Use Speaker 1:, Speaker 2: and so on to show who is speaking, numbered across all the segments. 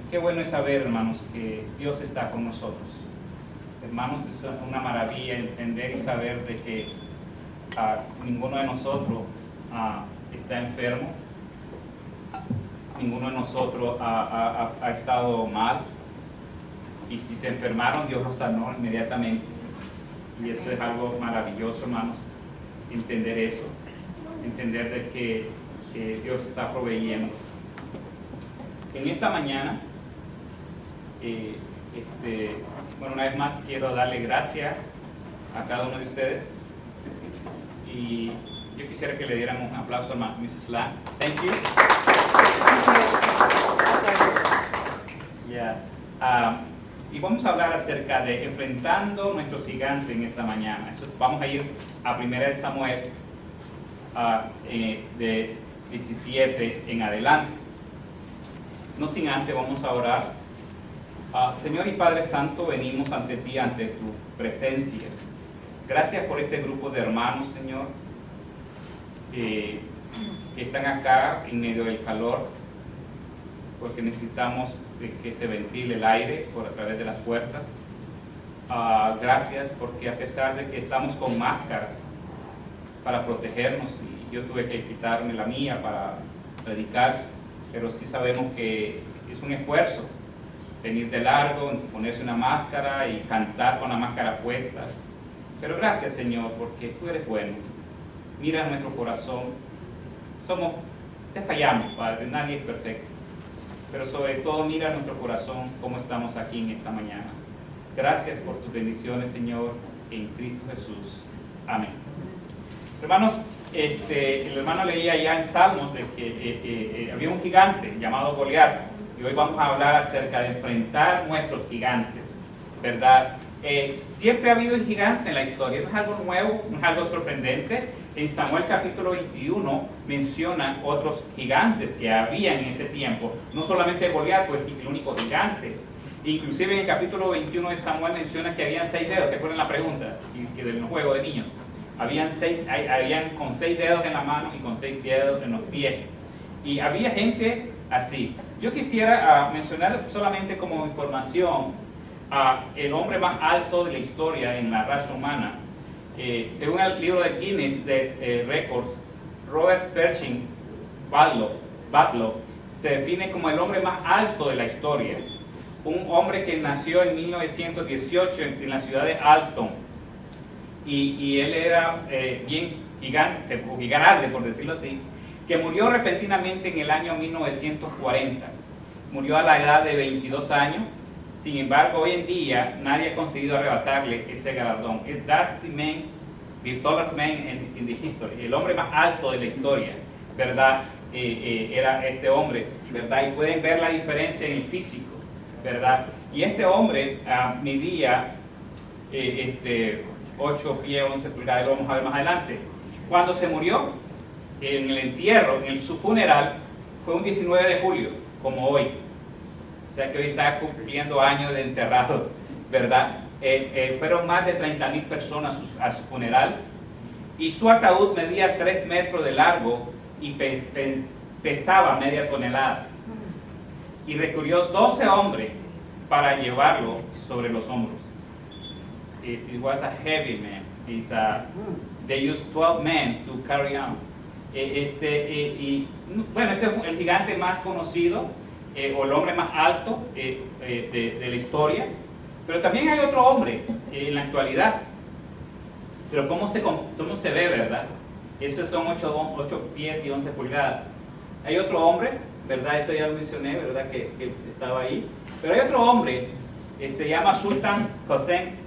Speaker 1: qué bueno es saber, hermanos, que Dios está con nosotros. Hermanos, es una maravilla entender y saber de que ninguno de nosotros está enfermo, ninguno de nosotros ha estado mal, y si se enfermaron, Dios los sanó inmediatamente. Y eso es algo maravilloso, hermanos, entender eso, entender de que Dios está proveyendo. En esta mañana, bueno, una vez más quiero darle gracias a cada uno de ustedes, y yo quisiera que le diéramos un aplauso a Mrs. Lang. Thank you. Yeah. Y vamos a hablar acerca de enfrentando nuestros gigantes en esta mañana. Vamos a ir a 1 Samuel de 17 en adelante. No sin antes vamos a orar. Señor y Padre Santo, venimos ante ti, ante tu presencia. Gracias por este grupo de hermanos, Señor, que están acá en medio del calor, porque necesitamos que se ventile el aire a través de las puertas. Gracias porque a pesar de que estamos con máscaras para protegernos, y yo tuve que quitarme la mía para predicar, pero sí sabemos que es un esfuerzo venir de largo, ponerse una máscara y cantar con la máscara puesta. Pero gracias, Señor, porque tú eres bueno. Mira nuestro corazón. Te fallamos, Padre, nadie es perfecto. Pero sobre todo mira nuestro corazón, cómo estamos aquí en esta mañana. Gracias por tus bendiciones, Señor, en Cristo Jesús. Amén. Hermanos, el hermano leía ya en Salmos de que había un gigante llamado Goliat, y hoy vamos a hablar acerca de enfrentar nuestros gigantes, ¿verdad? Siempre ha habido un gigante en la historia, no es algo nuevo, no es algo sorprendente. En Samuel capítulo 21 menciona otros gigantes que había en ese tiempo. No solamente Goliat fue el único gigante. Inclusive en el capítulo 21 de Samuel menciona que habían 6 dedos. ¿Se acuerdan la pregunta? Que del juego de niños. Habían con 6 dedos en la mano y con 6 dedos en los pies. Y había gente así. Yo quisiera mencionar solamente como información el hombre más alto de la historia en la raza humana. Según el libro de Guinness de Records, Robert Pershing Batlow se define como el hombre más alto de la historia. Un hombre que nació en 1918 en la ciudad de Alton. Y él era bien gigante, o grande por decirlo así, que murió repentinamente en el año 1940. Murió a la edad de 22 años. Sin embargo, hoy en día nadie ha conseguido arrebatarle ese galardón. That's the tallest man in the history. El hombre más alto de la historia, ¿verdad? Era este hombre, ¿verdad? Y pueden ver la diferencia en el físico, ¿verdad? Y este hombre midía 8 pies, 11 pulgadas, lo vamos a ver más adelante. Cuando se murió, en el entierro, en su funeral, fue un 19 de julio, como hoy. O sea que hoy está cumpliendo años de enterrado, ¿verdad? Fueron más de 30,000 personas a su funeral, y su ataúd medía 3 metros de largo y pesaba media tonelada. Y recurrió 12 hombres para llevarlo sobre los hombros. It was a heavy man. They used 12 men to carry on. Bueno, este fue el gigante más conocido, o el hombre más alto de la historia. Pero también hay otro hombre en la actualidad. Pero ¿cómo se ve, verdad? Esos son 8 pies y 11 pulgadas. Hay otro hombre, ¿verdad? Esto ya lo mencioné, ¿verdad? Que estaba ahí. Pero hay otro hombre, se llama Sultan Hossein.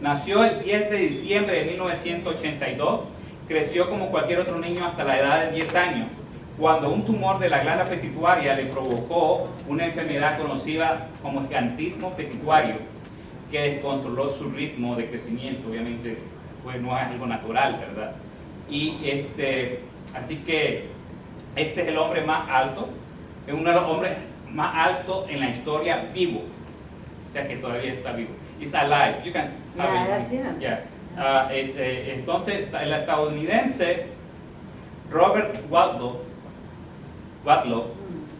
Speaker 1: Nació el 10 de diciembre de 1982. Creció como cualquier otro niño hasta la edad de 10 años, cuando un tumor de la glándula pituitaria le provocó una enfermedad conocida como gigantismo pituitario, que descontroló su ritmo de crecimiento. Obviamente pues no es algo natural, ¿verdad? Y así que este es el hombre más alto, es uno de los hombres más altos en la historia vivo, o sea que todavía está vivo. It's alive. You can entonces el estadounidense Robert Wadlow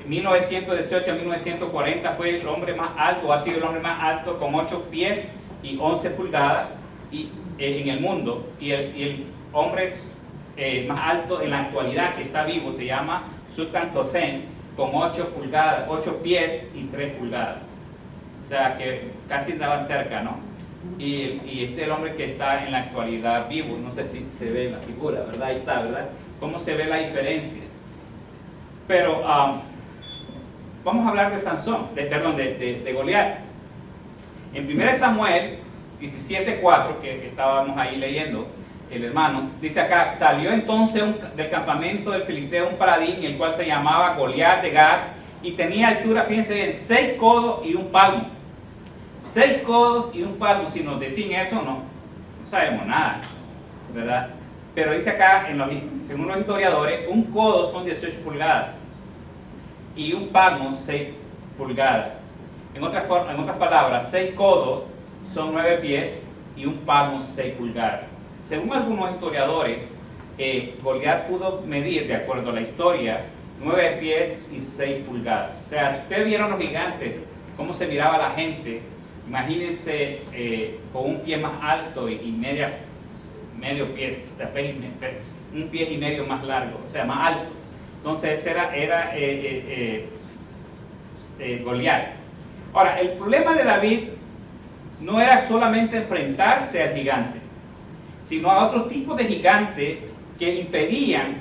Speaker 1: En 1918 a 1940 fue el hombre más alto, ha sido el hombre más alto con 8 pies y 11 pulgadas en el mundo. Y el hombre más alto en la actualidad que está vivo se llama Sultan Tosen, con 8 pies y 3 pulgadas. O sea que casi andaba cerca, ¿no? Y este es el hombre que está en la actualidad vivo. No sé si se ve en la figura, ¿verdad? Ahí está, ¿verdad? ¿Cómo se ve la diferencia? Pero vamos a hablar de Sansón, de Goliat. En 1 Samuel 17:4, que estábamos ahí leyendo, hermanos, dice acá: salió entonces del campamento del filisteo un paladín, el cual se llamaba Goliat de Gat, y tenía altura, fíjense bien, 6 codos y un palmo. 6 codos y un palmo. Si nos decían eso, no sabemos nada, ¿verdad? Pero dice acá, según los historiadores, un codo son 18 pulgadas y un palmo 6 pulgadas. En otras palabras, 6 codos son 9 pies y un palmo 6 pulgadas. Según algunos historiadores, Goliat pudo medir, de acuerdo a la historia, 9 pies y 6 pulgadas. O sea, si ustedes vieron los gigantes, cómo se miraba la gente, imagínense con un pie más alto y medio pie, o sea, un pie y medio más largo, o sea, más alto. Entonces era Goliat. Ahora, el problema de David no era solamente enfrentarse al gigante, sino a otro tipo de gigante que impedían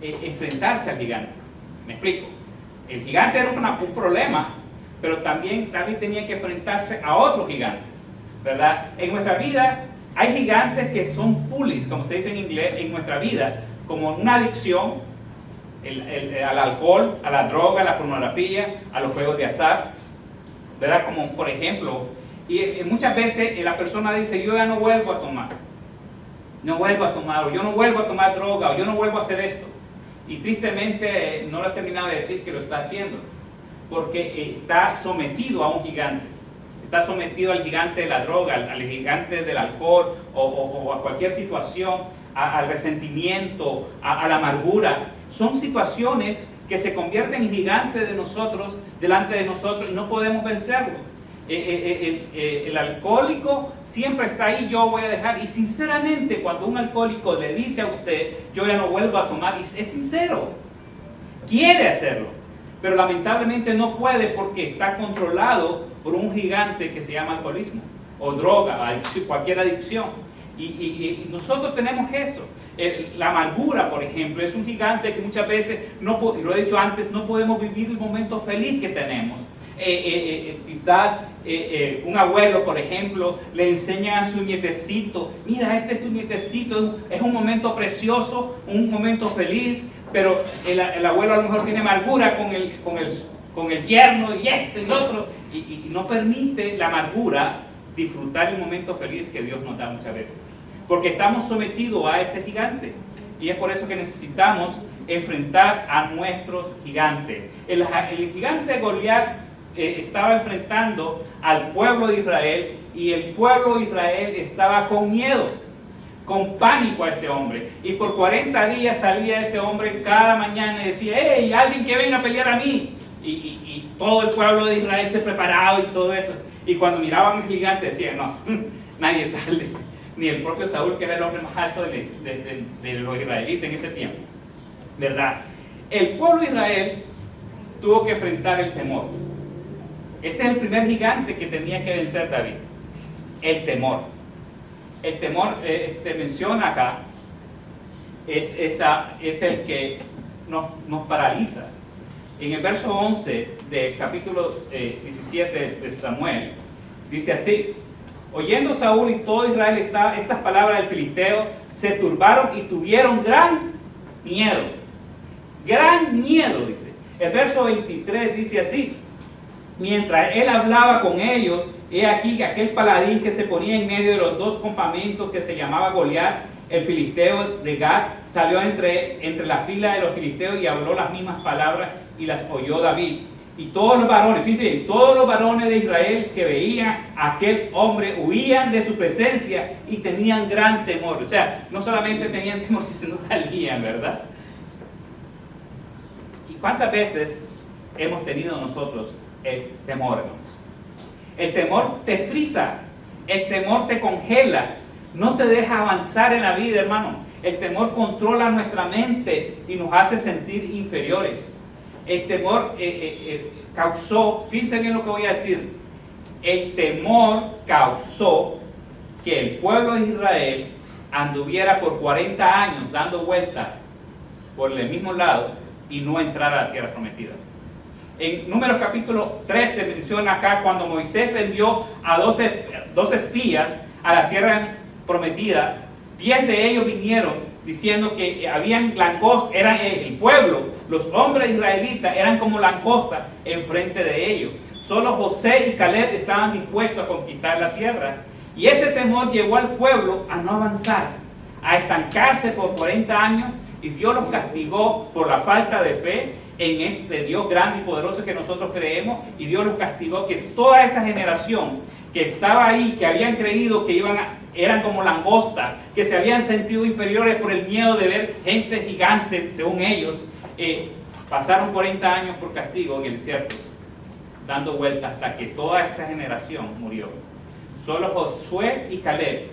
Speaker 1: enfrentarse al gigante. ¿Me explico? El gigante era un problema, pero también David tenía que enfrentarse a otros gigantes, ¿verdad? En nuestra vida hay gigantes que son bullies, como se dice en inglés, en nuestra vida, como una adicción al alcohol, a la droga, a la pornografía, a los juegos de azar, ¿verdad? Como por ejemplo, y muchas veces la persona dice: yo ya no vuelvo a tomar, o yo no vuelvo a tomar droga, o yo no vuelvo a hacer esto. Y tristemente no lo ha terminado de decir que lo está haciendo, porque está sometido a un gigante. Está sometido al gigante de la droga, al gigante del alcohol, o a cualquier situación, al resentimiento, a la amargura. Son situaciones que se convierten en gigantes de nosotros, delante de nosotros, y no podemos vencerlo. El alcohólico siempre está ahí: yo voy a dejar. Y sinceramente, cuando un alcohólico le dice a usted: yo ya no vuelvo a tomar, es sincero, quiere hacerlo, pero lamentablemente no puede, porque está controlado por un gigante que se llama alcoholismo o droga, cualquier adicción. Y nosotros tenemos eso. La amargura, por ejemplo, es un gigante que muchas veces, lo he dicho antes, no podemos vivir el momento feliz que tenemos. Quizás un abuelo, por ejemplo, le enseña a su nietecito: mira, este es tu nietecito, es un momento precioso, un momento feliz, pero el abuelo a lo mejor tiene amargura con el yerno y este y el otro, y no permite la amargura disfrutar el momento feliz que Dios nos da muchas veces, porque estamos sometidos a ese gigante. Y es por eso que necesitamos enfrentar a nuestros gigantes. El gigante de Goliat estaba enfrentando al pueblo de Israel, y el pueblo de Israel estaba con miedo, con pánico a este hombre. Y por 40 días salía este hombre cada mañana y decía: ¡hey, alguien que venga a pelear a mí! Y todo el pueblo de Israel se preparaba y todo eso. Y cuando miraban al gigante decían: no, nadie sale. Ni el propio Saúl, que era el hombre más alto de los israelitas en ese tiempo, ¿verdad? El pueblo de Israel tuvo que enfrentar el temor. Ese es el primer gigante que tenía que vencer David: el temor. El temor, te menciona acá, es el que nos paraliza. En el verso 11 del capítulo 17 de Samuel, dice así: oyendo Saúl y todo Israel estas palabras del filisteo, se turbaron y tuvieron gran miedo. Gran miedo, dice. El verso 23 dice así: mientras él hablaba con ellos, he aquí que aquel paladín que se ponía en medio de los dos campamentos, que se llamaba Goliat, el filisteo de Gat, salió entre la fila de los filisteos y habló las mismas palabras, y las oyó David. Y todos los varones, fíjense, todos los varones de Israel que veían a aquel hombre huían de su presencia y tenían gran temor. O sea, no solamente tenían temor, si no salían, ¿verdad? ¿Y cuántas veces hemos tenido nosotros el temor, hermanos. El temor te frisa, el temor te congela, no te deja avanzar en la vida, hermano. El temor controla nuestra mente y nos hace sentir inferiores. El temor causó, fíjense bien lo que voy a decir, el temor causó que el pueblo de Israel anduviera por 40 años dando vuelta por el mismo lado y no entrara a la tierra prometida. En Números capítulo 13 menciona acá cuando Moisés envió a 12 espías a la tierra prometida, 10 de ellos vinieron diciendo que habían langostas, eran el pueblo, los hombres israelitas eran como langostas enfrente de ellos. Solo José y Caleb estaban dispuestos a conquistar la tierra. Y ese temor llevó al pueblo a no avanzar, a estancarse por 40 años, y Dios los castigó por la falta de fe en este Dios grande y poderoso que nosotros creemos, y Dios los castigó que toda esa generación que estaba ahí, que habían creído que eran como langostas, que se habían sentido inferiores por el miedo de ver gente gigante, según ellos, pasaron 40 años por castigo en el desierto, dando vueltas hasta que toda esa generación murió. Solo Josué y Caleb,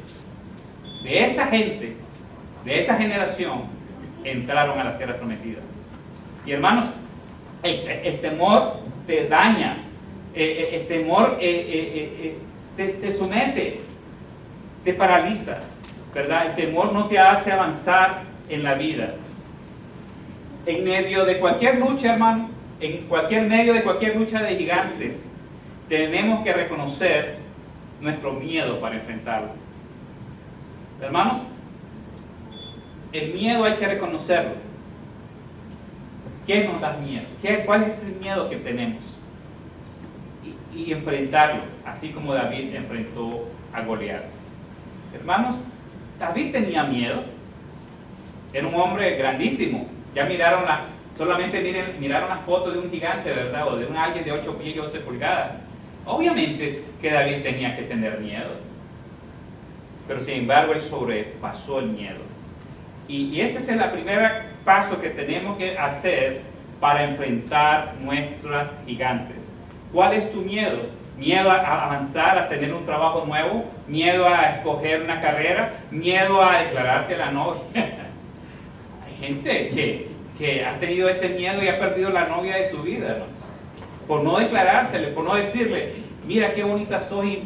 Speaker 1: de esa gente, de esa generación, entraron a la tierra prometida. Y hermanos, el temor te daña, el temor te somete, te paraliza, ¿verdad? El temor no te hace avanzar en la vida. En medio de cualquier lucha, hermano, en cualquier medio de cualquier lucha de gigantes, tenemos que reconocer nuestro miedo para enfrentarlo. Hermanos, el miedo hay que reconocerlo. ¿Qué nos da miedo? ¿Cuál es el miedo que tenemos? Y enfrentarlo, así como David enfrentó a Goliat. Hermanos, David tenía miedo. Era un hombre grandísimo. Ya miraron miraron las fotos de un gigante, ¿verdad? O de alguien de 8 pies y 11 pulgadas. Obviamente que David tenía que tener miedo. Pero sin embargo, él sobrepasó el miedo. Y ese es el primer paso que tenemos que hacer para enfrentar nuestros gigantes. ¿Cuál es tu miedo? ¿Miedo a avanzar, a tener un trabajo nuevo? ¿Miedo a escoger una carrera? ¿Miedo a declararte la novia? Hay gente que ha tenido ese miedo y ha perdido la novia de su vida, hermanos, por no declarársele, por no decirle, mira qué bonita soy,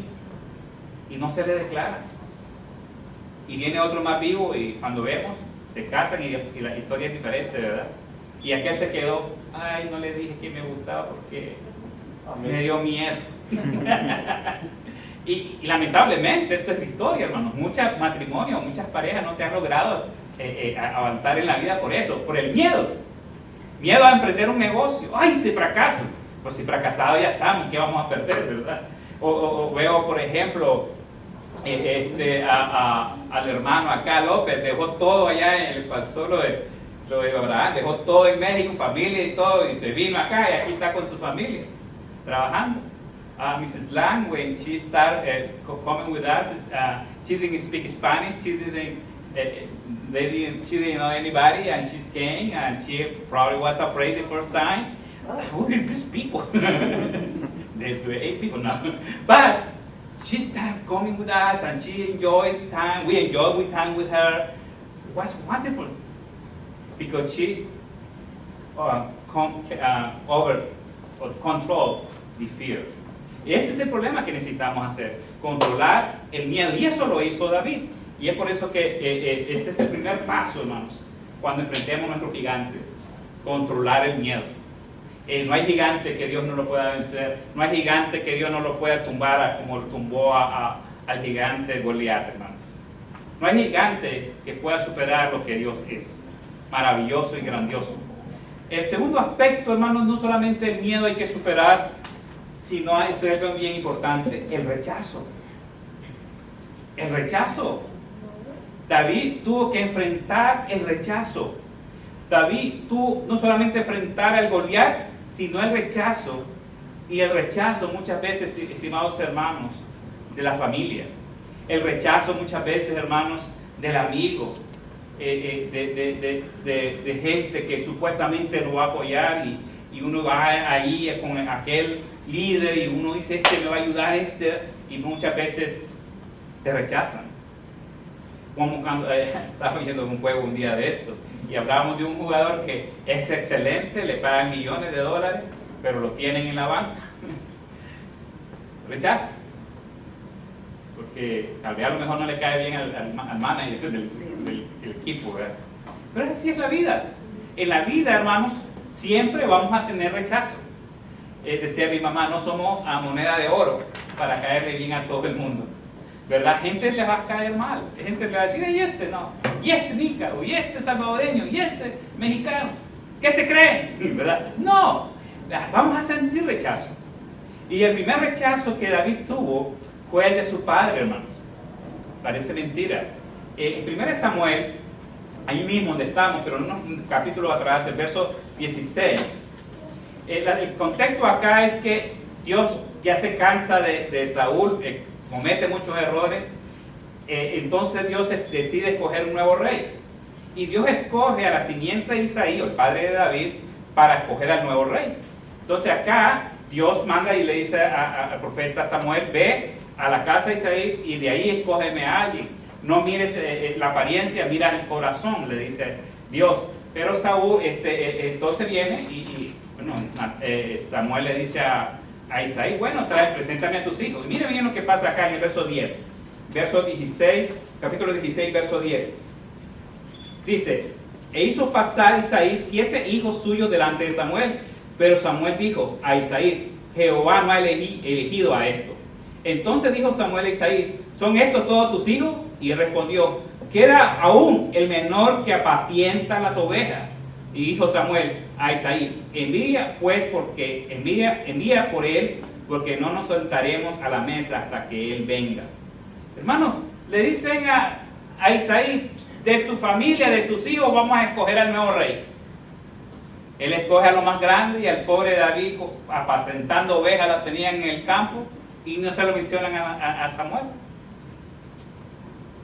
Speaker 1: y no se le declara. Y viene otro más vivo y cuando vemos, se casan y la historia es diferente, ¿verdad? Y aquel se quedó, ay, no le dije que me gustaba porque me dio miedo. y lamentablemente, esto es la historia, hermanos. Muchos matrimonios, muchas parejas no se han logrado avanzar en la vida por eso, por el miedo. Miedo a emprender un negocio. Ay, si fracaso. Pues si fracasado ya estamos, ¿qué vamos a perder, verdad? O veo, por ejemplo, al hermano acá, López, dejó todo allá, pasó lo de Abraham, dejó todo en México, familia y todo, y se vino acá y aquí está con su familia, trabajando. Mrs. Lang, when she started coming with us, she didn't speak Spanish, she didn't know anybody, and she came, and she probably was afraid the first time. Who is these people? There were 8 people now. But she started coming with us, and she enjoyed time. We enjoyed time with her. It was wonderful because she controlled the fear. Ese es el problema que necesitamos hacer, controlar el miedo. Y eso lo hizo David. Y es por eso que ese es el primer paso, hermanos, cuando enfrentemos nuestros gigantes, controlar el miedo. No hay gigante que Dios no lo pueda vencer, no hay gigante que Dios no lo pueda tumbar como tumbó al gigante Goliat, hermanos. No hay gigante que pueda superar lo que Dios es, maravilloso y grandioso. El segundo aspecto, hermanos, no solamente el miedo hay que superar, sino, esto es algo bien importante, el rechazo. El rechazo. David tuvo que enfrentar el rechazo. David tuvo no solamente enfrentar al Goliat, sino el rechazo. Y el rechazo muchas veces, estimados hermanos, de la familia. El rechazo muchas veces, hermanos, del amigo, de gente que supuestamente lo va a apoyar y uno va ahí con aquel líder y uno dice, este me va a ayudar, y muchas veces te rechazan. Como cuando estaba viendo un juego un día de esto y hablábamos de un jugador que es excelente, le pagan millones de dólares, pero lo tienen en la banca. Rechazo. Porque tal vez a lo mejor no le cae bien al manager del equipo, ¿verdad? Pero así es la vida. En la vida, hermanos, siempre vamos a tener rechazo. Decía mi mamá, no somos a moneda de oro para caerle bien a todo el mundo, ¿verdad? Gente le va a caer mal, gente le va a decir, y este no, y este nícaro, y este salvadoreño, y este mexicano, ¿qué se creen? ¿Verdad? No, vamos a sentir rechazo. Y el primer rechazo que David tuvo fue el de su padre, hermanos. Parece mentira. En 1 Samuel, ahí mismo donde estamos, pero en un capítulo atrás, el verso 16, el contexto acá es que Dios ya se cansa de Saúl, comete muchos errores, entonces Dios decide escoger un nuevo rey. Y Dios escoge a la simiente de Isaí, el padre de David, para escoger al nuevo rey. Entonces acá Dios manda y le dice al profeta Samuel, ve a la casa de Isaí y de ahí escógeme a alguien. No mires la apariencia, mira el corazón, le dice Dios. Pero Saúl entonces viene y bueno, Samuel le dice a Isaí, bueno, preséntame a tus hijos. Y miren bien lo que pasa acá en el verso 10. Verso 16, capítulo 16, verso 10. Dice, e hizo pasar Isaí 7 hijos suyos delante de Samuel. Pero Samuel dijo a Isaí, Jehová no ha elegido a esto. Entonces dijo Samuel a Isaí, ¿son estos todos tus hijos? Y él respondió, queda aún el menor que apacienta las ovejas. Y dijo Samuel a Isaí, envía por él, porque no nos sentaremos a la mesa hasta que él venga. Hermanos, le dicen a Isaí, de tu familia, de tus hijos, vamos a escoger al nuevo rey. Él escoge a lo más grande y al pobre David apacentando ovejas la tenían en el campo y no se lo mencionan a Samuel.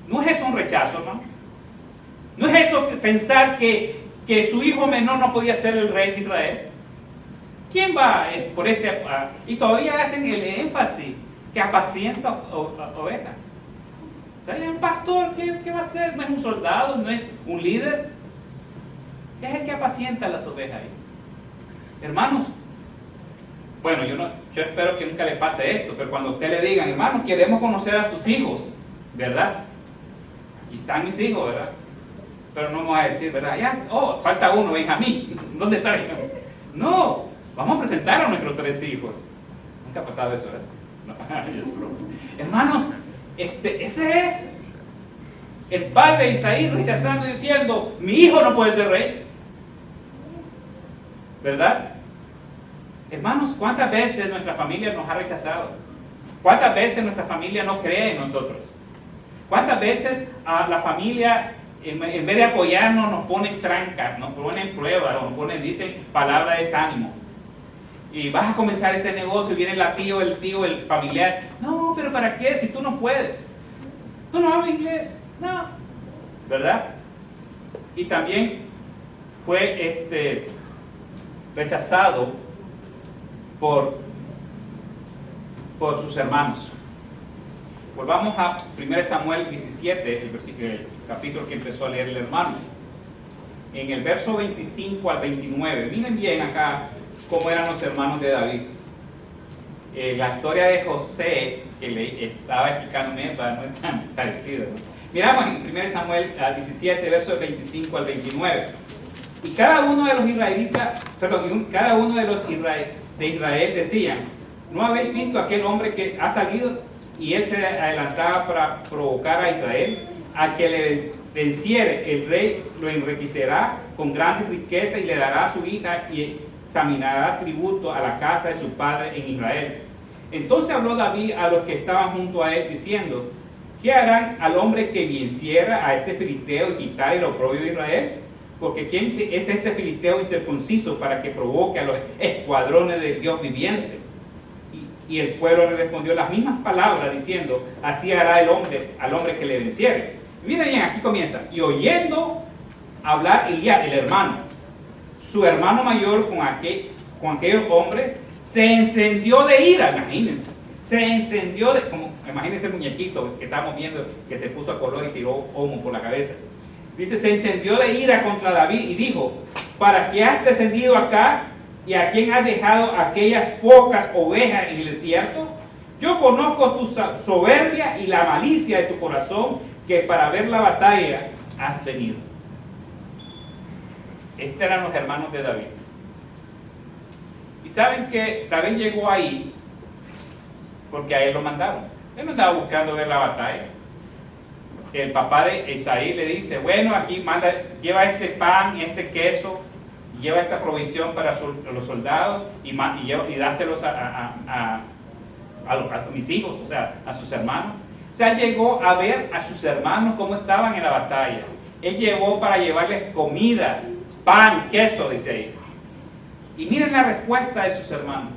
Speaker 1: ¿No es eso un rechazo, hermano? ¿No es eso pensar que su hijo menor no podía ser el rey de Israel? ¿Quién va por y todavía hacen el énfasis que apacienta ovejas? O sea, un pastor, ¿qué va a hacer? No es un soldado, no es un líder. Es el que apacienta las ovejas ahí. Hermanos, bueno, yo espero que nunca le pase esto, pero cuando usted le digan, hermanos, queremos conocer a sus hijos, ¿verdad? Aquí están mis hijos, ¿verdad? Pero no vamos a decir, ¿verdad? Ya, falta uno, Benjamín. ¿Dónde está Benjamín? No, vamos a presentar a nuestros 3 hijos. Nunca ha pasado eso, ¿verdad? No. Hermanos, ese es el padre de Isaí rechazando y diciendo, mi hijo no puede ser rey. ¿Verdad? Hermanos, ¿cuántas veces nuestra familia nos ha rechazado? ¿Cuántas veces nuestra familia no cree en nosotros? ¿Cuántas veces la familia, en vez de apoyarnos, nos ponen trancas, nos ponen pruebas, dicen palabras de desánimo? Y vas a comenzar este negocio y viene el tío, el familiar. No, pero ¿para qué? Si tú no puedes. Tú no hablas inglés. No. ¿Verdad? Y también fue rechazado por sus hermanos. Volvamos a 1 Samuel 17, el capítulo que empezó a leer el hermano. En el verso 25 al 29, miren bien acá cómo eran los hermanos de David. La historia de José, que le estaba explicando, no es tan parecida, ¿no? Miramos en 1 Samuel 17, versos 25 al 29. Y cada uno de los israelitas, cada uno de los de Israel decían, ¿no habéis visto aquel hombre que ha salido y él se adelantaba para provocar a Israel? A que le venciere, el rey lo enriquecerá con grandes riquezas y le dará a su hija y examinará tributo a la casa de su padre en Israel. Entonces habló David a los que estaban junto a él diciendo, ¿qué harán al hombre que venciera a este filisteo y quitara el oprobio de Israel? Porque ¿quién es este filisteo incircunciso para que provoque a los escuadrones del Dios viviente? Y el pueblo le respondió las mismas palabras diciendo, así hará al hombre que le venciere. Miren bien, aquí comienza. Y oyendo hablar Elías, el hermano, su hermano mayor, con con aquellos hombres, se encendió de ira, imagínense. Se encendió de, como, imagínense el muñequito que estamos viendo que se puso a color y tiró humo por la cabeza. Dice, se encendió de ira contra David y dijo, ¿para qué has descendido acá? ¿Y a quién has dejado aquellas pocas ovejas en el desierto? Yo conozco tu soberbia y la malicia de tu corazón, que para ver la batalla has venido. Estos eran los hermanos de David. Y saben que David llegó ahí porque a él lo mandaron. Él no andaba buscando ver la batalla. El papá de Isaí le dice, bueno, aquí manda, lleva este pan y este queso, lleva esta provisión para los soldados y dáselos a mis hijos, o sea, a sus hermanos. O sea, llegó a ver a sus hermanos cómo estaban en la batalla. Él llevó para llevarles comida, pan, queso, dice ahí. Y miren la respuesta de sus hermanos.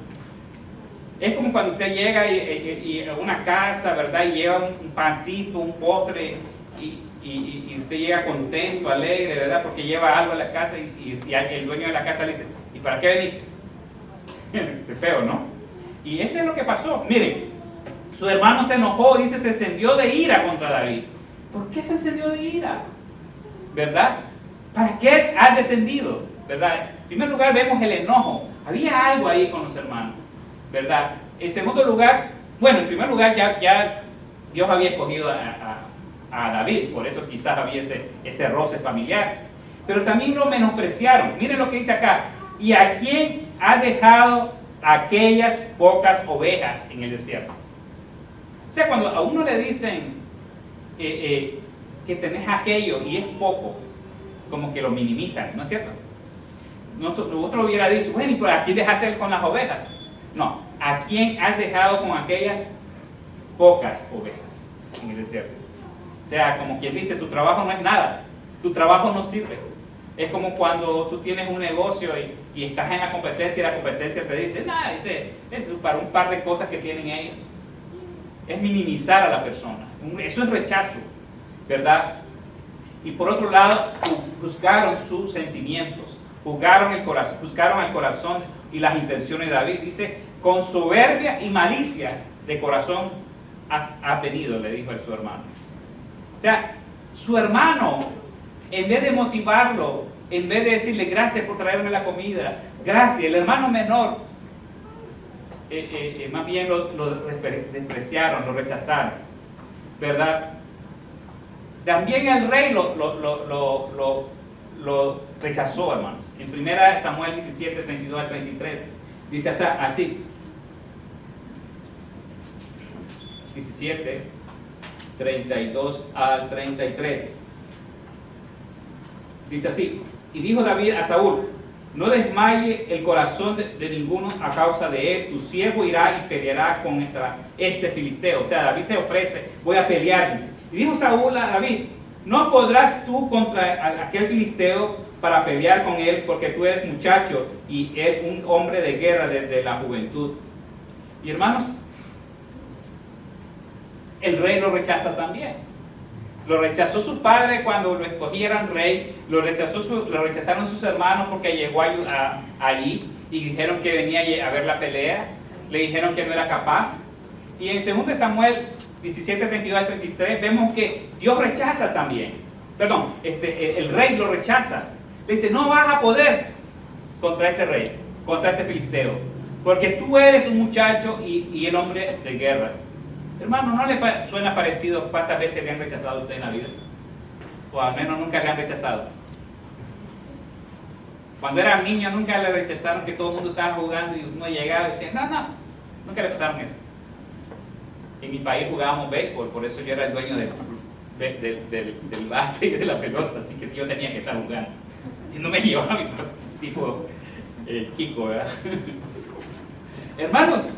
Speaker 1: Es como cuando usted llega a una casa, ¿verdad? Y lleva un pancito, un postre, y usted llega contento, alegre, ¿verdad? Porque lleva algo a la casa y el dueño de la casa le dice, ¿y para qué viniste? Es feo, ¿no? Y eso es lo que pasó. Miren, su hermano se enojó, dice, se encendió de ira contra David. ¿Por qué se encendió de ira? ¿Verdad? ¿Para qué ha descendido? ¿Verdad? En primer lugar vemos el enojo. Había algo ahí con los hermanos, ¿verdad? En segundo lugar, bueno, en primer lugar ya Dios había escogido a David, por eso quizás había ese roce familiar. Pero también lo menospreciaron. Miren lo que dice acá. ¿Y a quién ha dejado aquellas pocas ovejas en el desierto? O sea, cuando a uno le dicen que tenés aquello y es poco, como que lo minimizan, ¿no es cierto? Nosotros hubiera dicho, bueno, ¿y por aquí dejaste con las ovejas? No, ¿a quién has dejado con aquellas pocas ovejas en el desierto? O sea, como quien dice, tu trabajo no es nada, tu trabajo no sirve. Es como cuando tú tienes un negocio y estás en la competencia y la competencia te dice, nada, dice, eso es para un par de cosas que tienen ellos. Es minimizar a la persona, eso es rechazo, ¿verdad? Y por otro lado, juzgaron sus sentimientos, juzgaron el corazón y las intenciones de David. Dice, con soberbia y malicia de corazón has venido, le dijo a su hermano. O sea, su hermano, en vez de motivarlo, en vez de decirle gracias por traerme la comida, gracias, el hermano menor, más bien lo despreciaron, lo rechazaron, ¿verdad? También el rey lo rechazó, hermanos. En 1 Samuel 17, 32 al 33, dice así, 17, 32 al 33. Dice así, y dijo David a Saúl, no desmaye el corazón de ninguno a causa de él, tu siervo irá y peleará contra este filisteo. O sea, David se ofrece, voy a pelear, dice. Y dijo Saúl a David, no podrás tú contra aquel filisteo para pelear con él, porque tú eres muchacho y él un hombre de guerra desde la juventud. Y hermanos, el rey lo rechaza también. Lo rechazó su padre cuando lo escogieron rey, lo rechazaron sus hermanos porque llegó allí y dijeron que venía a ver la pelea, le dijeron que no era capaz. Y en 2 Samuel 17, 32 al 33 vemos que Dios rechaza también, el rey lo rechaza. Le dice, no vas a poder contra este rey, contra este filisteo, porque tú eres un muchacho y el hombre de guerra. Hermano, ¿no le suena parecido cuántas veces le han rechazado a usted en la vida? O al menos nunca le han rechazado. Cuando era niño nunca le rechazaron, que todo el mundo estaba jugando y uno llegaba y decía, no, nunca le pasaron eso. En mi país jugábamos béisbol, por eso yo era el dueño del bate y de la pelota, así que yo tenía que estar jugando. Si no me llevaba mi tipo Kiko, ¿verdad? Hermanos,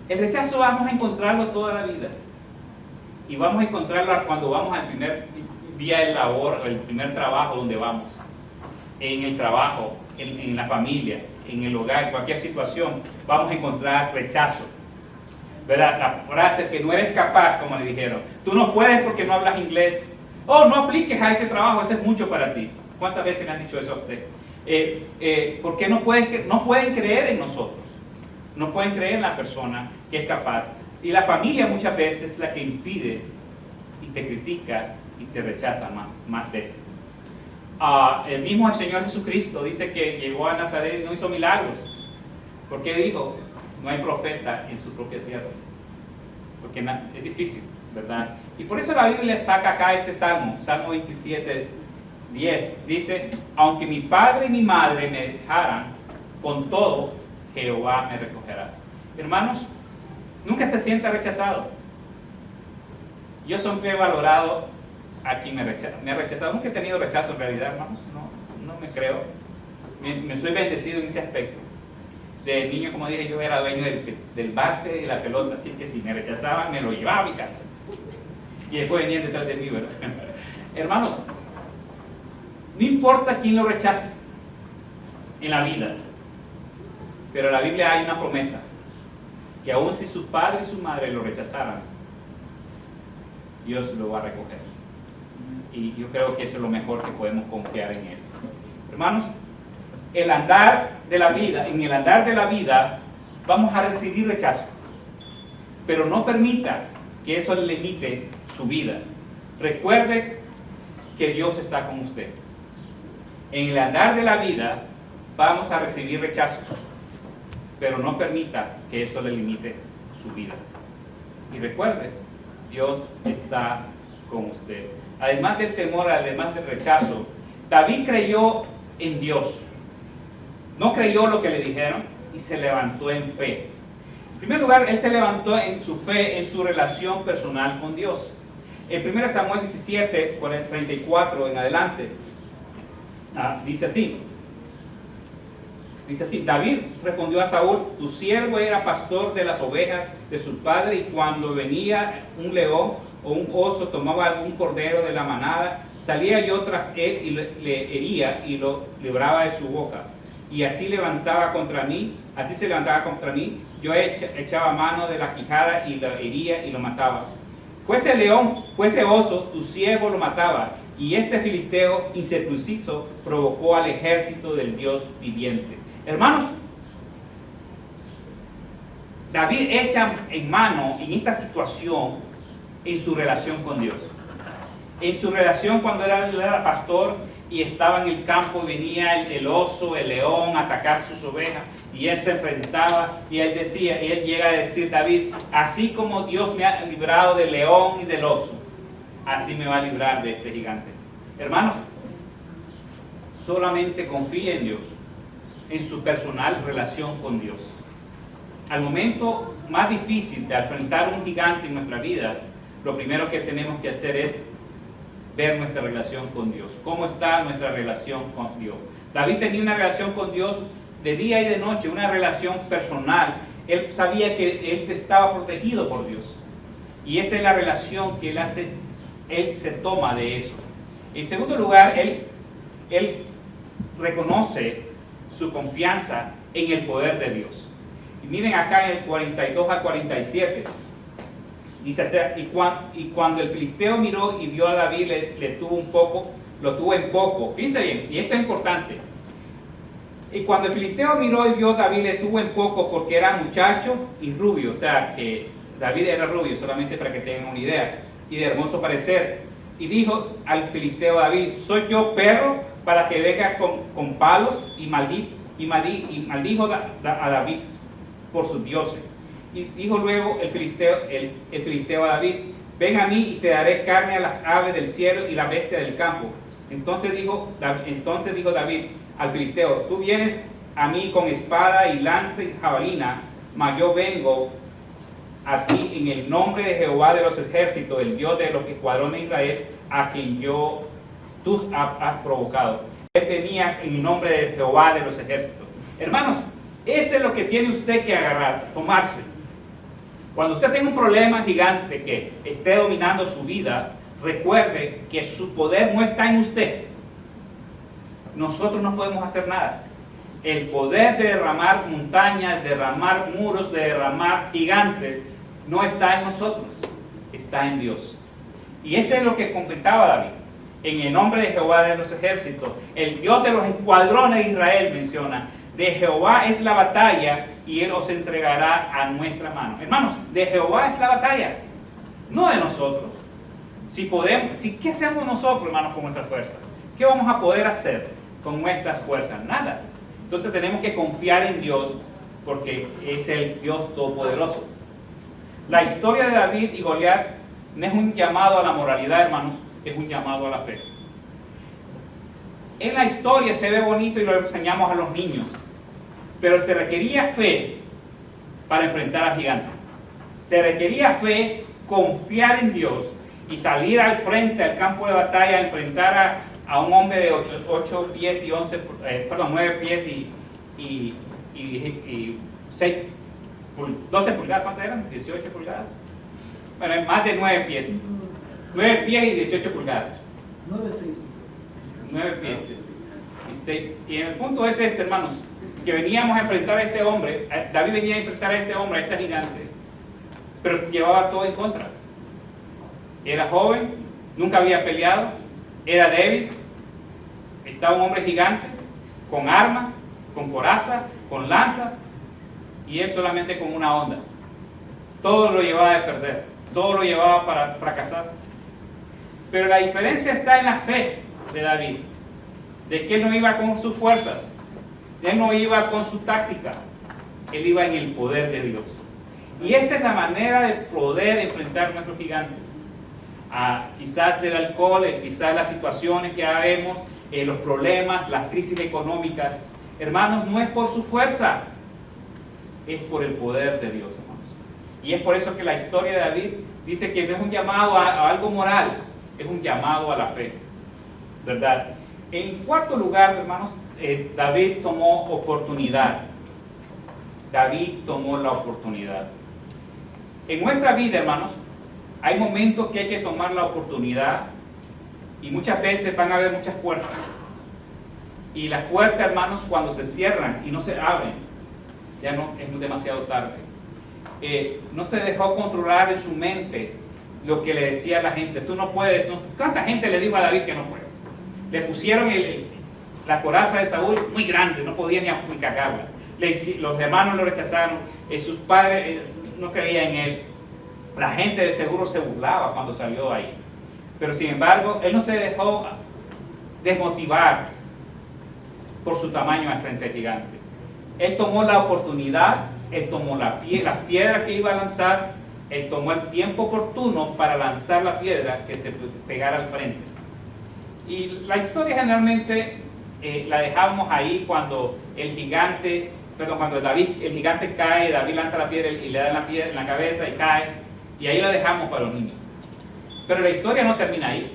Speaker 1: el rechazo vamos a encontrarlo toda la vida. Y vamos a encontrarlo cuando vamos al primer día de labor, el primer trabajo donde vamos. En el trabajo, en la familia, en el hogar, en cualquier situación, vamos a encontrar rechazo. ¿Verdad? La frase que no eres capaz, como le dijeron. Tú no puedes porque no hablas inglés. Oh, no apliques a ese trabajo, ese es mucho para ti. ¿Cuántas veces le han dicho eso a usted? Porque no pueden creer en nosotros, no pueden creer en la persona que es capaz. Y la familia muchas veces es la que impide y te critica y te rechaza más veces. El mismo Señor Jesucristo dice que llegó a Nazaret y no hizo milagros. ¿Por qué dijo? No hay profeta en su propia tierra. Porque es difícil, ¿verdad? Y por eso la Biblia saca acá este Salmo 27, 10. Dice, aunque mi padre y mi madre me dejaran, con todo Jehová me recogerá. Hermanos, nunca se sienta rechazado. Yo siempre he valorado a quien me ha rechazado. Nunca he tenido rechazo en realidad, hermanos. No me creo. Me soy bendecido en ese aspecto. De niño, como dije, yo era dueño del básquet y de la pelota, así que si me rechazaban, me lo llevaba a mi casa. Y después venían detrás de mí, ¿verdad? Hermanos, no importa quién lo rechace en la vida, pero en la Biblia hay una promesa, que aun si su padre y su madre lo rechazaran, Dios lo va a recoger. Y yo creo que eso es lo mejor que podemos confiar en Él. Hermanos, en el andar de la vida vamos a recibir rechazo, pero no permita que eso le limite su vida. Recuerde que Dios está con usted. En el andar de la vida vamos a recibir rechazos, pero no permita que eso le limite su vida. Y recuerde, Dios está con usted. Además del temor, además del rechazo, David creyó en Dios. No creyó lo que le dijeron y se levantó en fe. En primer lugar, él se levantó en su fe, en su relación personal con Dios. En 1 Samuel 17, 34 en adelante, dice así, David respondió a Saúl, tu siervo era pastor de las ovejas de su padre, y cuando venía un león o un oso, tomaba algún cordero de la manada, salía yo tras él y le hería y lo libraba de su boca. Y así se levantaba contra mí, yo echaba mano de la quijada y lo hería y lo mataba. Fuese león, fuese oso, tu siervo lo mataba. Y este filisteo incircunciso provocó al ejército del Dios viviente. Hermanos, David echa en mano en esta situación en su relación con Dios. En su relación cuando él era pastor y estaba en el campo y venía el oso, el león a atacar sus ovejas, y él se enfrentaba y él llega a decir, David, así como Dios me ha librado del león y del oso, así me va a librar de este gigante. Hermanos, solamente confíe en Dios, en su personal relación con Dios. Al momento más difícil de enfrentar un gigante en nuestra vida, lo primero que tenemos que hacer es ver nuestra relación con Dios. ¿Cómo está nuestra relación con Dios? David tenía una relación con Dios de día y de noche, una relación personal. Él sabía que él estaba protegido por Dios. Y esa es la relación que él hace, él se toma de eso. En segundo lugar, él reconoce su confianza en el poder de Dios. Y miren acá en el 42 al 47. Dice, y cuando el filisteo miró y vio a David, lo tuvo en poco. Fíjense bien, y esto es importante. Y cuando el filisteo miró y vio a David, le tuvo en poco porque era muchacho y rubio. O sea, que David era rubio, solamente para que tengan una idea. Y de hermoso parecer. Y dijo al filisteo David, ¿soy yo perro para que venga con palos? Y maldijo a David por sus dioses. Y dijo luego el filisteo a David, ven a mí y te daré carne a las aves del cielo y la bestia del campo. Entonces dijo David al filisteo, tú vienes a mí con espada y lanza y jabalina, mas yo vengo a ti en el nombre de Jehová de los ejércitos, el Dios de los escuadrones de Israel, a quien tú has provocado. Él venía en el nombre de Jehová de los ejércitos. Hermanos, eso es lo que tiene usted que agarrarse, tomarse. Cuando usted tenga un problema gigante que esté dominando su vida, recuerde que su poder no está en usted. Nosotros no podemos hacer nada. El poder de derramar montañas, de derramar muros, de derramar gigantes, no está en nosotros, está en Dios. Y eso es lo que completaba David. en el nombre de Jehová de los ejércitos, el Dios de los escuadrones de Israel, menciona, de Jehová es la batalla y Él os entregará a nuestra mano. Hermanos, de Jehová es la batalla, no de nosotros. ¿Qué hacemos nosotros, hermanos, con nuestra fuerza? ¿Qué vamos a poder hacer con nuestras fuerzas? Nada. Entonces tenemos que confiar en Dios porque es el Dios Todopoderoso. La historia de David y Goliat no es un llamado a la moralidad, hermanos, es un llamado a la fe. En la historia se ve bonito y lo enseñamos a los niños, pero se requería fe para enfrentar al gigante. Se requería fe, confiar en Dios y salir al frente, al campo de batalla, a enfrentar a un hombre de 8 pies y 9 pies y 12 pulgadas, ¿cuántas eran? 18 pulgadas. Bueno, más de 9 pies. 9 pies y 18 pulgadas. 9 pies. Y el punto es este, hermanos, que veníamos a enfrentar a este hombre, David venía a enfrentar a este hombre, a este gigante, pero llevaba todo en contra. Era joven, nunca había peleado, era débil, estaba un hombre gigante, con arma, con coraza, con lanza, y él solamente con una onda. Todo lo llevaba a perder, todo lo llevaba para fracasar. Pero la diferencia está en la fe de David, de que él no iba con sus fuerzas, él no iba con su táctica, él iba en el poder de Dios. Y esa es la manera de poder enfrentar a nuestros gigantes. Quizás el alcohol, quizás las situaciones que vemos, los problemas, las crisis económicas. Hermanos, no es por su fuerza, es por el poder de Dios, hermanos. Y es por eso que la historia de David dice que no es un llamado a algo moral, es un llamado a la fe, ¿verdad? En cuarto lugar, hermanos, David tomó oportunidad. David tomó la oportunidad. En nuestra vida, hermanos, hay momentos que hay que tomar la oportunidad y muchas veces van a haber muchas puertas. Y las puertas, hermanos, cuando se cierran y no se abren, ya no es demasiado tarde. No se dejó controlar en su mente lo que le decía a la gente. Tú no puedes. ¿Cuánta gente le dijo a David que no puede? Le pusieron la coraza de Saúl muy grande, no podía ni cargarla. Los hermanos lo rechazaron, sus padres no creían en él. La gente de seguro se burlaba cuando salió ahí. Pero sin embargo, él no se dejó desmotivar por su tamaño al frente del gigante. Él tomó la oportunidad, él tomó las piedras que iba a lanzar, él tomó el tiempo oportuno para lanzar la piedra que se pegara al frente. Y la historia generalmente la dejamos ahí cuando el gigante cae, David lanza la piedra y le da la piedra en la cabeza y cae. Y ahí lo dejamos para los niños. Pero la historia no termina ahí.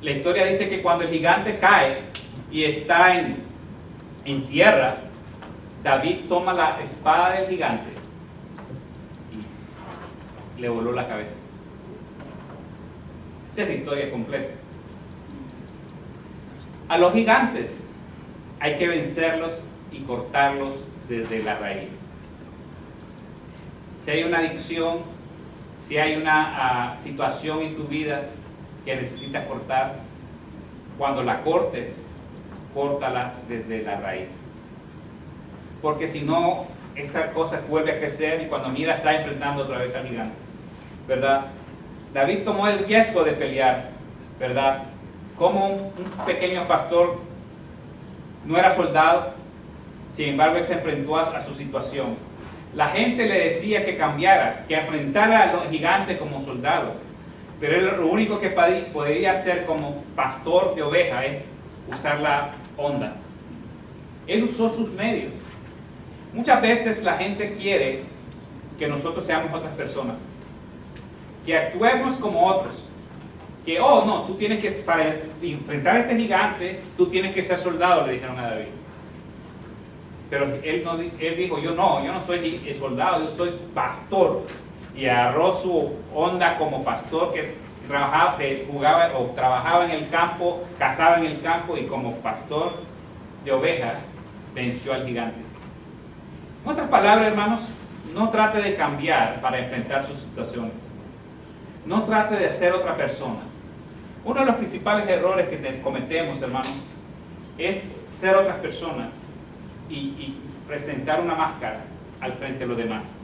Speaker 1: La historia dice que cuando el gigante cae y está en tierra, David toma la espada del gigante y le voló la cabeza. Esa es la historia completa. A los gigantes hay que vencerlos y cortarlos desde la raíz. Si hay una adicción, si hay una situación en tu vida que necesitas cortar, cuando la cortes, córtala desde la raíz. Porque si no, esa cosa vuelve a crecer y cuando mira está enfrentando otra vez al gigante, ¿verdad? David tomó el riesgo de pelear, ¿verdad? Como un pequeño pastor, no era soldado, sin embargo él se enfrentó a su situación. La gente le decía que cambiara, que enfrentara a los gigantes como soldado, pero él lo único que podía hacer como pastor de ovejas es usar la onda. Él usó sus medios. Muchas veces la gente quiere que nosotros seamos otras personas, que actuemos como otros, que, no, tú tienes que, para enfrentar a este gigante, tú tienes que ser soldado, le dijeron a David. Pero él dijo, yo no soy soldado, yo soy pastor. Y agarró su onda como pastor que trabajaba en el campo, cazaba en el campo y como pastor de ovejas venció al gigante. En otras palabras, hermanos, no trate de cambiar para enfrentar sus situaciones. No trate de ser otra persona. Uno de los principales errores que cometemos, hermanos, es ser otras personas y presentar una máscara al frente de los demás.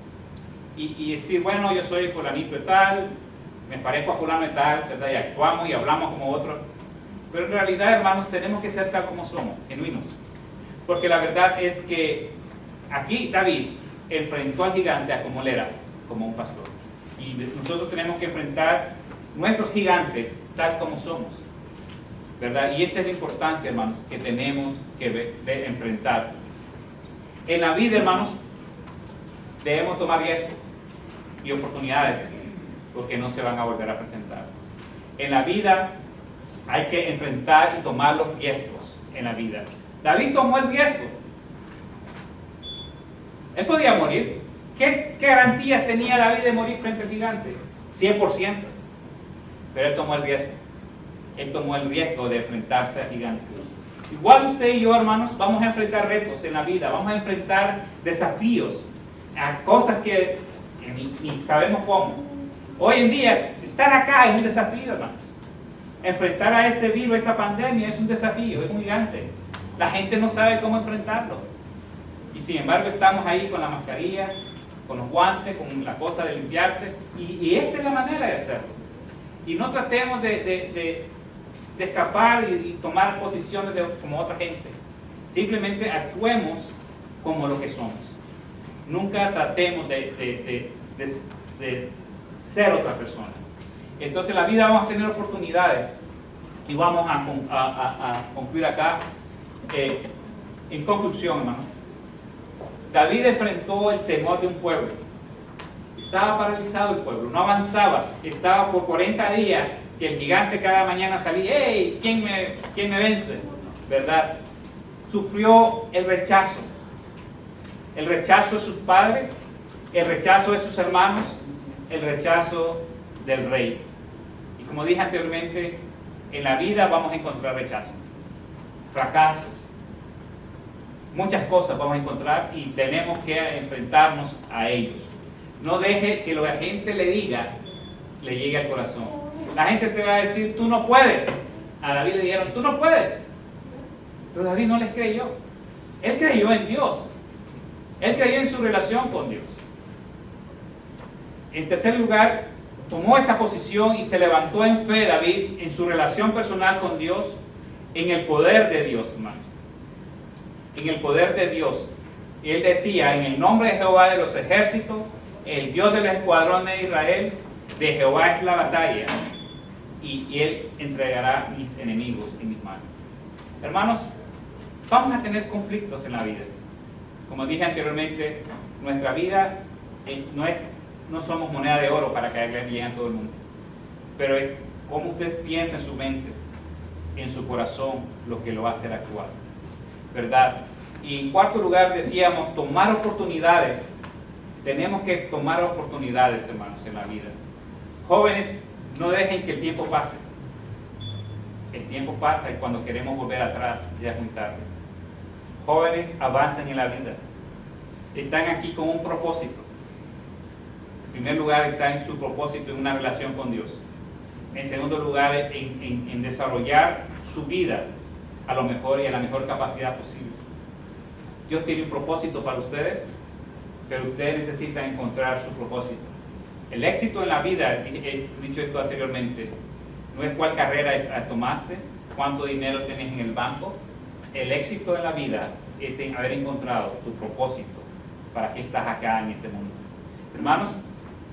Speaker 1: Y decir, bueno, yo soy fulanito de tal, me parezco a fulano de tal, ¿verdad? Y actuamos y hablamos como otros. Pero en realidad, hermanos, tenemos que ser tal como somos, genuinos. Porque la verdad es que aquí David enfrentó al gigante a como él era, como un pastor. Y nosotros tenemos que enfrentar nuestros gigantes tal como somos, ¿verdad? Y esa es la importancia, hermanos, que tenemos que enfrentar. En la vida, hermanos, debemos tomar riesgos y oportunidades, porque no se van a volver a presentar. En la vida hay que enfrentar y tomar los riesgos en la vida. David tomó el riesgo. Él podía morir. ¿Qué garantías tenía David de morir frente al gigante? 100%. Pero él tomó el riesgo. Él tomó el riesgo de enfrentarse al gigante. Igual usted y yo, hermanos, vamos a enfrentar retos en la vida. Vamos a enfrentar desafíos, a cosas que ni sabemos cómo. Hoy en día, estar acá es un desafío, hermanos. Enfrentar a este virus, esta pandemia, es un desafío, es un gigante. La gente no sabe cómo enfrentarlo. Y sin embargo estamos ahí con la mascarilla, con los guantes, con la cosa de limpiarse. Y esa es la manera de hacerlo. Y no tratemos de escapar y tomar posiciones como otra gente. Simplemente actuemos como lo que somos. Nunca tratemos de ser otra persona. Entonces en la vida vamos a tener oportunidades. Y vamos a concluir acá. En conclusión, hermanos, David enfrentó el temor de un pueblo. Estaba paralizado el pueblo, no avanzaba. Estaba por 40 días que el gigante cada mañana salía. ¡Hey! ¿Quién me vence? ¿Verdad? Sufrió el rechazo. El rechazo de sus padres, el rechazo de sus hermanos, el rechazo del rey. Y como dije anteriormente, en la vida vamos a encontrar rechazo, fracasos, muchas cosas vamos a encontrar y tenemos que enfrentarnos a ellos. No deje que lo que la gente le diga le llegue al corazón. La gente te va a decir, tú no puedes. A David le dijeron, tú no puedes. Pero David no les creyó. Él creyó en Dios. Él creyó en su relación con Dios. En tercer lugar, tomó esa posición y se levantó en fe David en su relación personal con Dios, en el poder de Dios, hermanos. En el poder de Dios. Y él decía, en el nombre de Jehová de los ejércitos, el Dios de los escuadrones de Israel, de Jehová es la batalla, y él entregará mis enemigos en mis manos. Hermanos, vamos a tener conflictos en la vida. Como dije anteriormente, nuestra vida no somos moneda de oro para caerle bien a todo el mundo. Pero es como usted piensa en su mente, en su corazón, lo que lo va a hacer actuar. ¿Verdad? Y en cuarto lugar decíamos, tomar oportunidades. Tenemos que tomar oportunidades, hermanos, en la vida. Jóvenes, no dejen que el tiempo pase. El tiempo pasa y cuando queremos volver atrás ya es muy tarde. Jóvenes, avancen en la vida. Están aquí con un propósito. En primer lugar, están en su propósito en una relación con Dios. En segundo lugar, en desarrollar su vida a lo mejor y a la mejor capacidad posible. Dios tiene un propósito para ustedes, pero ustedes necesitan encontrar su propósito. El éxito en la vida, he dicho esto anteriormente, no es cuál carrera tomaste, cuánto dinero tienes en el banco. El éxito en la vida es en haber encontrado tu propósito para que estás acá en este mundo. Hermanos,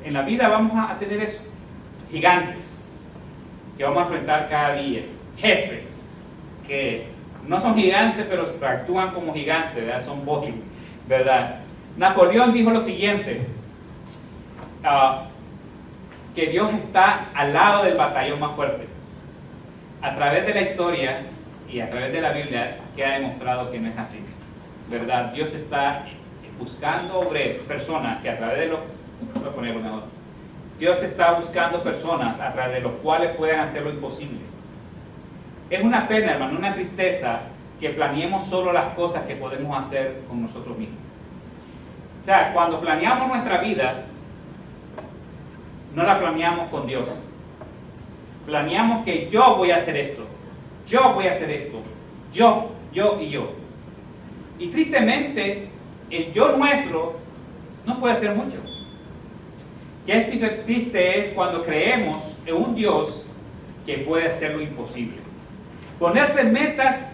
Speaker 1: en la vida vamos a tener eso, gigantes que vamos a enfrentar cada día, jefes que no son gigantes pero actúan como gigantes, ¿verdad? Son bólicos, ¿verdad? Napoleón dijo lo siguiente, que Dios está al lado del batallón más fuerte. A través de la historia y a través de la Biblia queda demostrado que no es así, ¿verdad? Dios está buscando personas que a través de voy a ponerlo mejor. Dios está buscando personas a través de los cuales puedan hacer lo imposible. Es una pena, hermano, una tristeza que planeemos solo las cosas que podemos hacer con nosotros mismos. O sea, cuando planeamos nuestra vida, no la planeamos con Dios. Planeamos que yo voy a hacer esto, yo voy a hacer esto, yo y yo. Y tristemente, el yo nuestro no puede hacer mucho. Qué triste es cuando creemos en un Dios que puede hacer lo imposible. Ponerse metas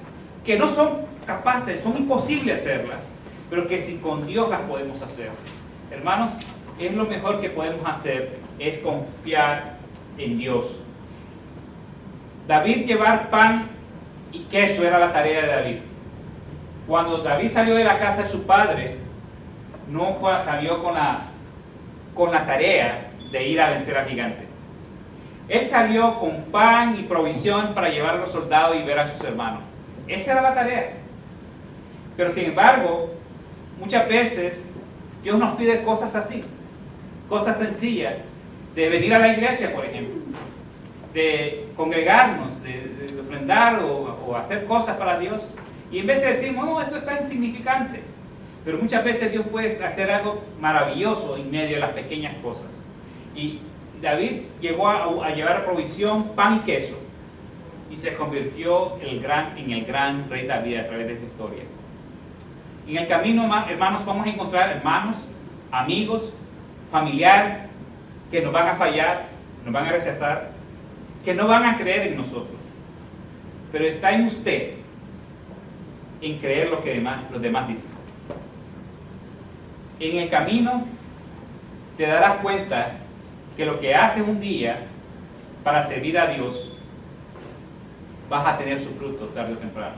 Speaker 1: que no son capaces, son imposibles hacerlas, pero que si con Dios las podemos hacer. Hermanos, es lo mejor que podemos hacer, es confiar en Dios. David llevar pan y queso era la tarea de David. Cuando David salió de la casa de su padre, no salió con la tarea de ir a vencer al gigante. Él salió con pan y provisión para llevar a los soldados y ver a sus hermanos. Esa era la tarea. Pero sin embargo, muchas veces Dios nos pide cosas así, cosas sencillas, de venir a la iglesia, por ejemplo, de congregarnos, de ofrendar o hacer cosas para Dios. Y en vez de decir, no, esto está insignificante, pero muchas veces Dios puede hacer algo maravilloso en medio de las pequeñas cosas. Y David llegó a llevar provisión, pan y queso, y se convirtió en el gran rey David a través de esa historia. En el camino, hermanos, vamos a encontrar hermanos, amigos, familiares que nos van a fallar, nos van a rechazar, que no van a creer en nosotros. Pero está en usted en creer lo que los demás dicen. En el camino te darás cuenta que lo que haces un día para servir a Dios vas a tener su fruto tarde o temprano.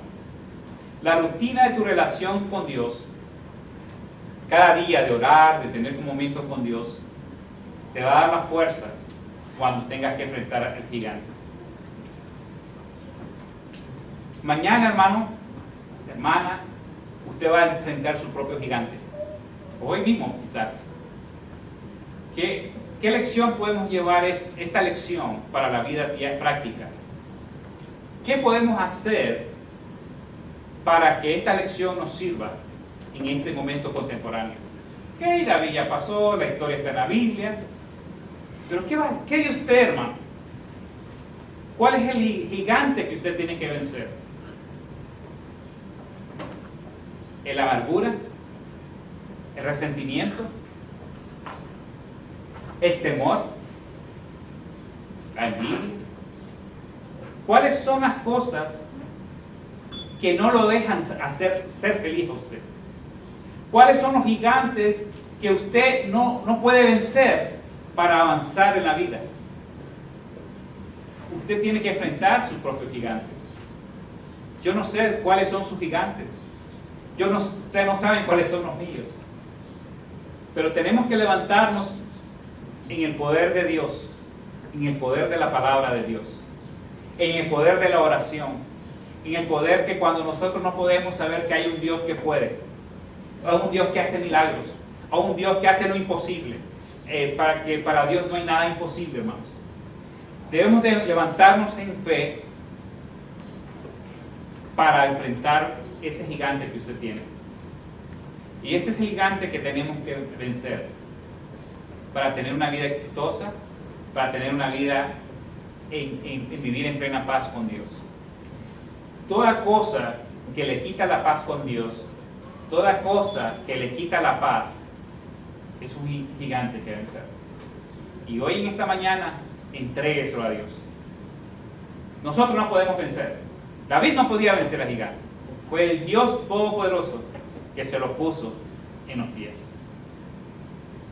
Speaker 1: La rutina de tu relación con Dios, cada día de orar, de tener un momento con Dios, te va a dar las fuerzas cuando tengas que enfrentar al gigante. Mañana, hermano, hermana, usted va a enfrentar su propio gigante. Hoy mismo, quizás. ¿Qué lección podemos llevar esta lección para la vida práctica? ¿Qué podemos hacer para que esta lección nos sirva en este momento contemporáneo? Que David ya pasó, la historia está en la Biblia, pero ¿qué de usted, hermano? ¿Cuál es el gigante que usted tiene que vencer? ¿La amargura? ¿El resentimiento? ¿El temor? ¿La envidia? ¿Cuáles son las cosas que no lo dejan ser feliz a usted? ¿Cuáles son los gigantes que usted no puede vencer para avanzar en la vida? Usted tiene que enfrentar sus propios gigantes. Yo no sé cuáles son sus gigantes. Ustedes no saben cuáles son los míos. Pero tenemos que levantarnos en el poder de Dios, en el poder de la palabra de Dios, en el poder de la oración, en el poder que cuando nosotros no podemos saber que hay un Dios que puede, a un Dios que hace milagros, a un Dios que hace lo imposible, para Dios no hay nada imposible, hermanos. Debemos de levantarnos en fe para enfrentar ese gigante que usted tiene. Y ese es el gigante que tenemos que vencer para tener una vida exitosa, para tener una vida en vivir en plena paz con Dios. Toda cosa que le quita la paz con Dios, toda cosa que le quita la paz, es un gigante que vencer. Y hoy en esta mañana, entrégueselo a Dios. Nosotros no podemos vencer. David no podía vencer al gigante. Fue el Dios Todopoderoso que se lo puso en los pies.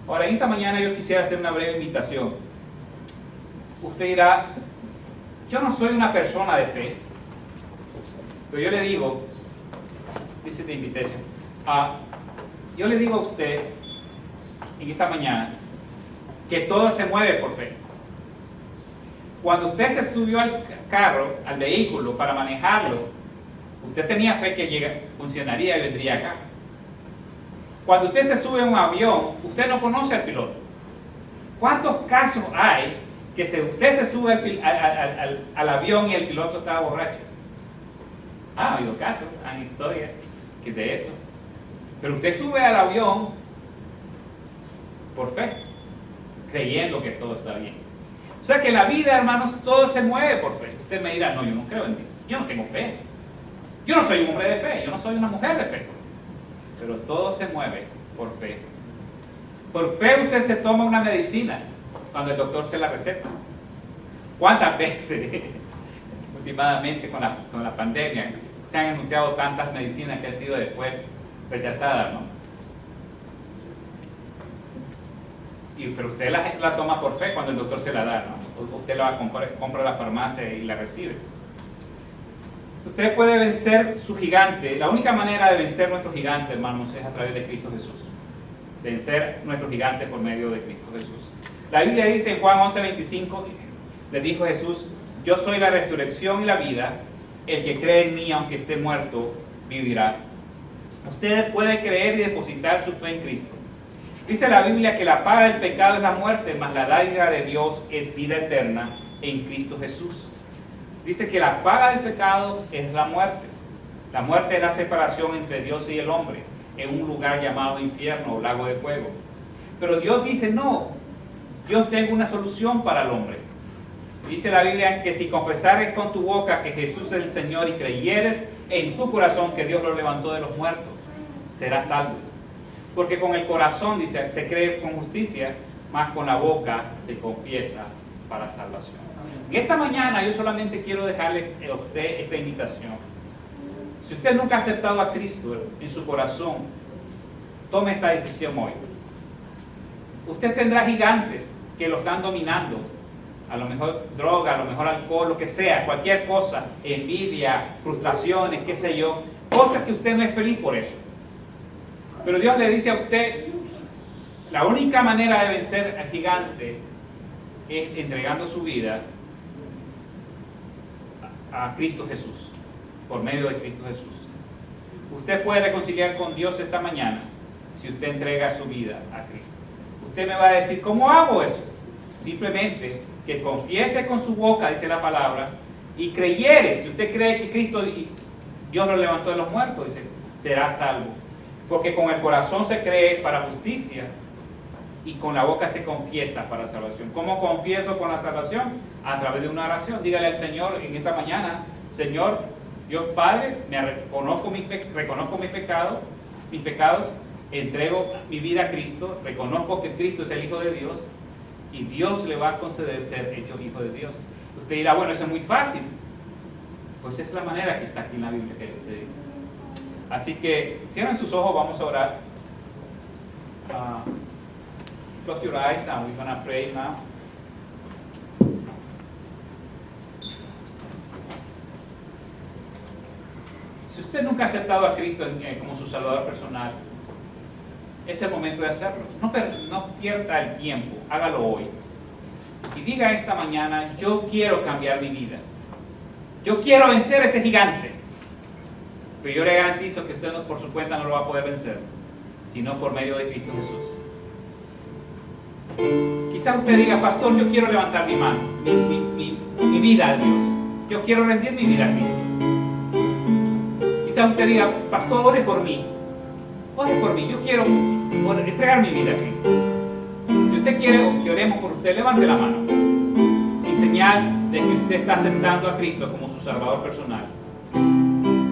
Speaker 1: Ahora, en esta mañana yo quisiera hacer una breve invitación. Usted dirá, yo no soy una persona de fe, pero yo le digo, dice the invitation, yo le digo a usted en esta mañana que todo se mueve por fe. Cuando usted se subió al carro, al vehículo para manejarlo, usted tenía fe que funcionaría y vendría acá. Cuando usted se sube a un avión, usted no conoce al piloto. ¿Cuántos casos hay que usted se sube al avión y el piloto estaba borracho? Ha habido casos, hay historias que de eso. Pero usted sube al avión por fe, creyendo que todo está bien. O sea que la vida, hermanos, todo se mueve por fe. Usted me dirá, no, yo no creo en Dios, yo no tengo fe. Yo no soy un hombre de fe, yo no soy una mujer de fe. Pero todo se mueve por fe. Por fe usted se toma una medicina cuando el doctor se la receta. ¿Cuántas veces, últimamente con la pandemia, se han anunciado tantas medicinas que han sido después rechazadas, ¿no? Pero usted la toma por fe cuando el doctor se la da, ¿no? Usted la compra a la farmacia y la recibe. Usted puede vencer su gigante. La única manera de vencer nuestro gigante, hermanos, es a través de Cristo Jesús. Vencer nuestro gigante por medio de Cristo Jesús. La Biblia dice en Juan 11:25, le dijo Jesús, yo soy la resurrección y la vida, el que cree en mí, aunque esté muerto, vivirá. Usted puede creer y depositar su fe en Cristo. Dice la Biblia que la paga del pecado es la muerte, mas la dádiva de Dios es vida eterna en Cristo Jesús. Dice que la paga del pecado es la muerte. La muerte es la separación entre Dios y el hombre en un lugar llamado infierno o lago de fuego. Pero Dios dice no, Dios tengo una solución para el hombre. Dice la Biblia que si confesares con tu boca que Jesús es el Señor y creyeres en tu corazón que Dios lo levantó de los muertos, serás salvo. Porque con el corazón, dice, se cree con justicia, mas con la boca se confiesa para salvación. En esta mañana yo solamente quiero dejarle a usted esta invitación. Si usted nunca ha aceptado a Cristo en su corazón, tome esta decisión hoy. Usted tendrá gigantes que lo están dominando. A lo mejor droga, a lo mejor alcohol, lo que sea, cualquier cosa, envidia, frustraciones, qué sé yo, cosas que usted no es feliz por eso. Pero Dios le dice a usted, la única manera de vencer al gigante es entregando su vida a Cristo Jesús, por medio de Cristo Jesús. Usted puede reconciliar con Dios esta mañana si usted entrega su vida a Cristo. Usted me va a decir, ¿cómo hago eso? Simplemente que confiese con su boca, dice la palabra, y creyere. Si usted cree que Cristo, Dios lo levantó de los muertos, dice, será salvo. Porque con el corazón se cree para justicia y con la boca se confiesa para salvación. ¿Cómo confieso con la salvación? A través de una oración. Dígale al Señor en esta mañana, Señor, Dios Padre, reconozco mis pecados, entrego mi vida a Cristo, reconozco que Cristo es el Hijo de Dios y Dios le va a conceder ser hecho Hijo de Dios. Usted dirá, bueno, eso es muy fácil. Pues es la manera que está aquí en la Biblia que se dice. Así que cierren sus ojos, vamos a orar. Close your eyes and we're going to pray now. Si usted nunca ha aceptado a Cristo como su Salvador personal, es el momento de hacerlo. No pierda el tiempo, hágalo hoy. Y diga esta mañana, yo quiero cambiar mi vida. Yo quiero vencer ese gigante. Pero yo le garantizo que usted por su cuenta no lo va a poder vencer, sino por medio de Cristo Jesús. Quizás usted diga, pastor, yo quiero levantar mi mano, mi vida a Dios. Yo quiero rendir mi vida a Cristo. Quizás usted diga, pastor, ore por mí. Ore por mí, yo quiero entregar mi vida a Cristo. Si usted quiere que oremos por usted, levante la mano. En señal de que usted está aceptando a Cristo como su Salvador personal.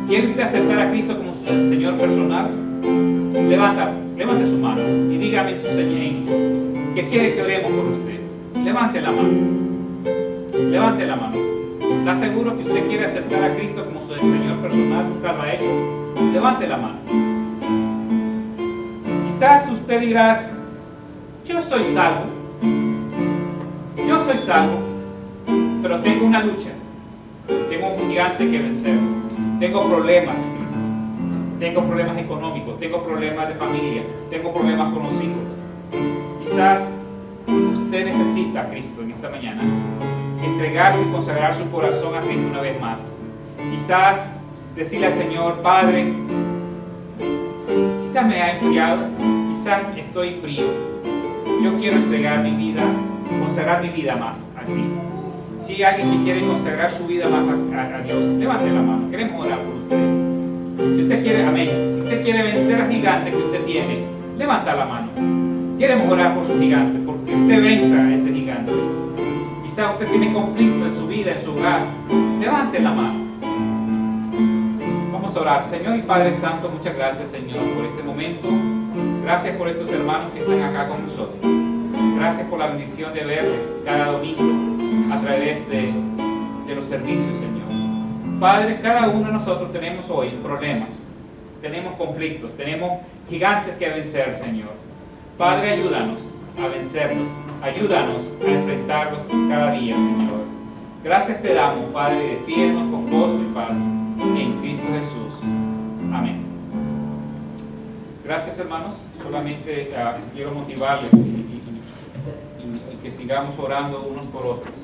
Speaker 1: ¿Quiere usted aceptar a Cristo como su Señor personal? Levante su mano y dígame su señal que quiere que oremos por usted. Levante la mano. Levante la mano. ¿Está seguro que usted quiere aceptar a Cristo como su Señor personal? ¿Nunca lo ha hecho? Levante la mano. Quizás usted dirá, yo soy salvo, pero tengo una lucha, tengo un gigante que vencer, tengo problemas económicos, tengo problemas de familia, tengo problemas con los hijos. Quizás usted necesita a Cristo en esta mañana, entregarse y consagrar su corazón a Cristo una vez más. Quizás decirle al Señor, Padre, quizás me ha enfriado, quizás estoy frío. Yo quiero entregar mi vida, consagrar mi vida más a ti. Si hay alguien que quiere consagrar su vida más a Dios, levante la mano. Queremos orar por usted. Si usted quiere, amén. Si usted quiere vencer al gigante que usted tiene, levanta la mano. Queremos orar por su gigante, porque usted venza a ese gigante. Quizá usted tiene conflicto en su vida, en su hogar. Levante la mano. Vamos a orar. Señor y Padre Santo, muchas gracias, Señor, por este momento. Gracias por estos hermanos que están acá con nosotros. Gracias por la bendición de verles cada domingo a través de los servicios, Señor. Padre, cada uno de nosotros tenemos hoy problemas, tenemos conflictos, tenemos gigantes que vencer, Señor. Padre, ayúdanos a vencerlos, ayúdanos a enfrentarlos cada día, Señor. Gracias te damos, Padre, despídenos con gozo y paz en Cristo Jesús. Amén. Gracias, hermanos. Solamente quiero motivarles y que sigamos orando unos por otros.